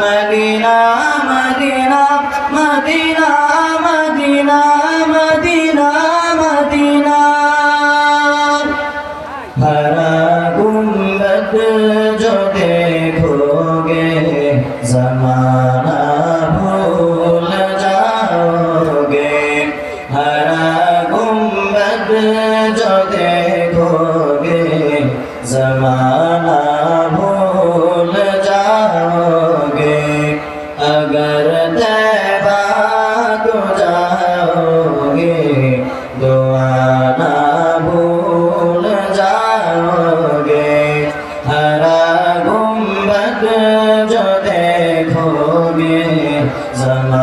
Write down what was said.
Medina Medina Medina Medina Medina Medina हरा गुंबद जो देखोगे ज़माना भूल जाओगे हरा गुंबद जो देखोगे ज़माना भूल जाओगे अगर तैबा को जाओगे दुआ ना भूल जाओगे हरा गुंबद जो देखोगे ज़माना